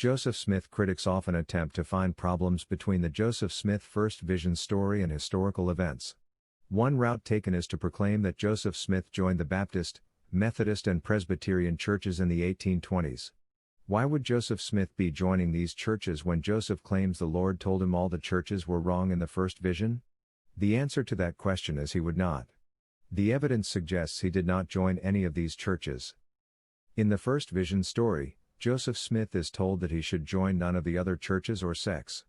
Joseph Smith critics often attempt to find problems between the Joseph Smith first vision story and historical events. One route taken is to proclaim that Joseph Smith joined the Baptist, Methodist and Presbyterian churches in the 1820s. Why would Joseph Smith be joining these churches when Joseph claims the Lord told him all the churches were wrong in the first vision? The answer to that question is he would not. The evidence suggests he did not join any of these churches. In the first vision story, Joseph Smith is told that he should join none of the other churches or sects.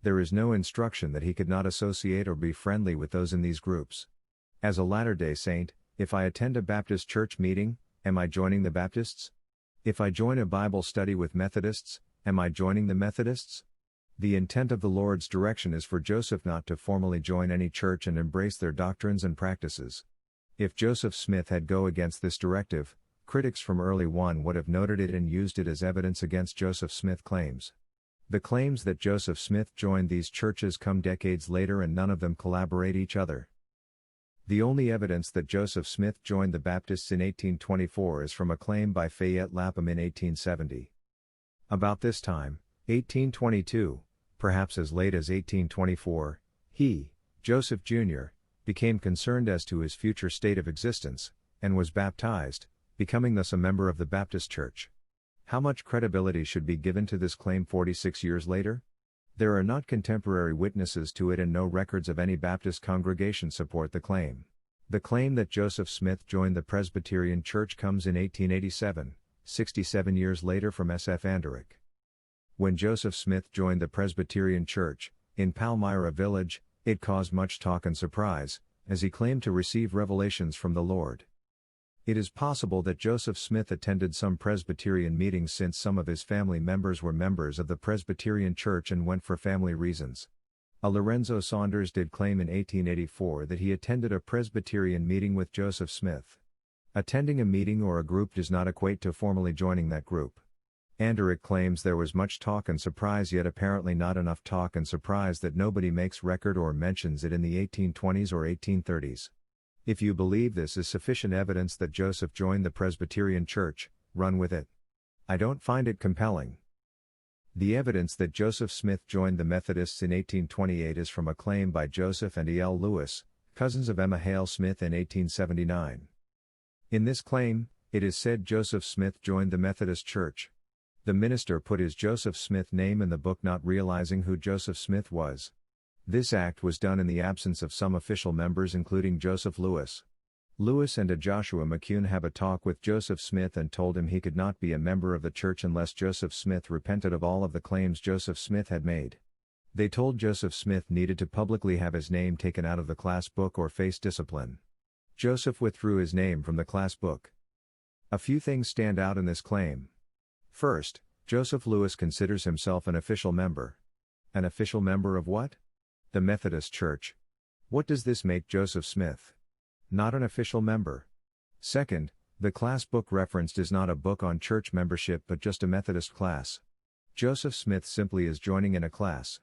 There is no instruction that he could not associate or be friendly with those in these groups. As a Latter-day Saint, if I attend a Baptist church meeting, am I joining the Baptists? If I join a Bible study with Methodists, am I joining the Methodists? The intent of the Lord's direction is for Joseph not to formally join any church and embrace their doctrines and practices. If Joseph Smith had go against this directive, critics from early on would have noted it and used it as evidence against Joseph Smith claims. The claims that Joseph Smith joined these churches come decades later and none of them collaborate each other. The only evidence that Joseph Smith joined the Baptists in 1824 is from a claim by Fayette Lapham in 1870. About this time, 1822, perhaps as late as 1824, he, Joseph Jr., became concerned as to his future state of existence, and was baptized, becoming thus a member of the Baptist Church. How much credibility should be given to this claim 46 years later? There are not contemporary witnesses to it and no records of any Baptist congregation support the claim. The claim that Joseph Smith joined the Presbyterian Church comes in 1887, 67 years later from S.F. Anderick. When Joseph Smith joined the Presbyterian Church, in Palmyra Village, it caused much talk and surprise, as he claimed to receive revelations from the Lord. It is possible that Joseph Smith attended some Presbyterian meetings since some of his family members were members of the Presbyterian Church and went for family reasons. A Lorenzo Saunders did claim in 1884 that he attended a Presbyterian meeting with Joseph Smith. Attending a meeting or a group does not equate to formally joining that group. Anderick claims there was much talk and surprise, yet apparently not enough talk and surprise that nobody makes record or mentions it in the 1820s or 1830s. If you believe this is sufficient evidence that Joseph joined the Presbyterian Church, run with it. I don't find it compelling. The evidence that Joseph Smith joined the Methodists in 1828 is from a claim by Joseph and E.L. Lewis, cousins of Emma Hale Smith in 1879. In this claim, it is said Joseph Smith joined the Methodist Church. The minister put his Joseph Smith name in the book not realizing who Joseph Smith was. This act was done in the absence of some official members including Joseph Lewis. Lewis and a Joshua McCune have a talk with Joseph Smith and told him he could not be a member of the church unless Joseph Smith repented of all of the claims Joseph Smith had made. They told Joseph Smith needed to publicly have his name taken out of the class book or face discipline. Joseph withdrew his name from the class book. A few things stand out in this claim. First, Joseph Lewis considers himself an official member. An official member of what? The Methodist Church. What does this make Joseph Smith? Not an official member. Second, the class book referenced is not a book on church membership but just a Methodist class. Joseph Smith simply is joining in a class.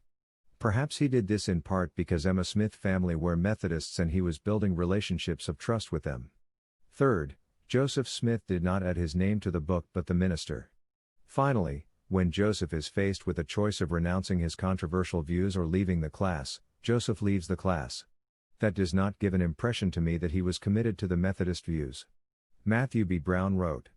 Perhaps he did this in part because Emma Smith family were Methodists and he was building relationships of trust with them. Third, Joseph Smith did not add his name to the book but the minister. Finally, when Joseph is faced with a choice of renouncing his controversial views or leaving the class, Joseph leaves the class. That does not give an impression to me that he was committed to the Methodist views. Matthew B. Brown wrote.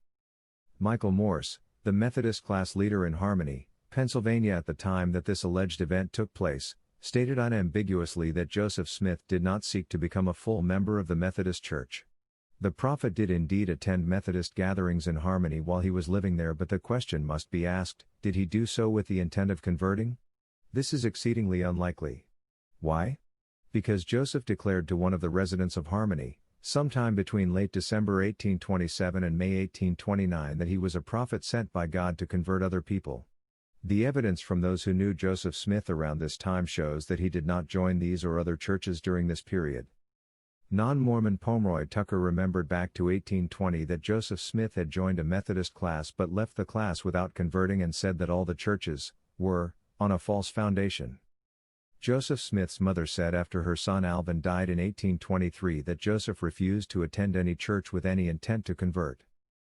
Michael Morse, the Methodist class leader in Harmony, Pennsylvania at the time that this alleged event took place, stated unambiguously that Joseph Smith did not seek to become a full member of the Methodist Church. The prophet did indeed attend Methodist gatherings in Harmony while he was living there, but the question must be asked, did he do so with the intent of converting? This is exceedingly unlikely. Why? Because Joseph declared to one of the residents of Harmony, sometime between late December 1827 and May 1829, that he was a prophet sent by God to convert other people. The evidence from those who knew Joseph Smith around this time shows that he did not join these or other churches during this period. Non-Mormon Pomeroy Tucker remembered back to 1820 that Joseph Smith had joined a Methodist class but left the class without converting and said that all the churches were on a false foundation. Joseph Smith's mother said after her son Alvin died in 1823 that Joseph refused to attend any church with any intent to convert.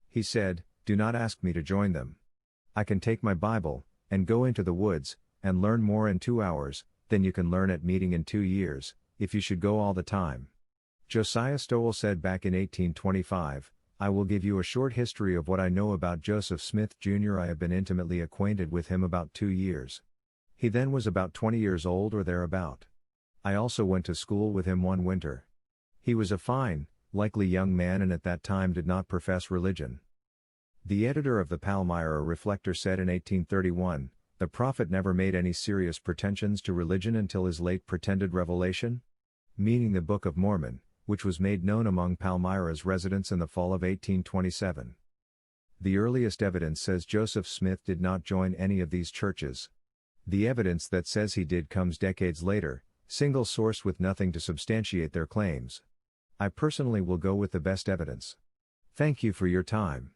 He said, "Do not ask me to join them. I can take my Bible, and go into the woods, and learn more in 2 hours, than you can learn at meeting in 2 years, if you should go all the time. Josiah Stowell said back in 1825, "I will give you a short history of what I know about Joseph Smith Jr. I have been intimately acquainted with him about 2 years. He then was about 20 years old or thereabout. I also went to school with him one winter. He was a fine, likely young man and at that time did not profess religion." The editor of the Palmyra Reflector said in 1831, "The prophet never made any serious pretensions to religion until his late pretended revelation," meaning the Book of Mormon, which was made known among Palmyra's residents in the fall of 1827. The earliest evidence says Joseph Smith did not join any of these churches. The evidence that says he did comes decades later, single source with nothing to substantiate their claims. I personally will go with the best evidence. Thank you for your time.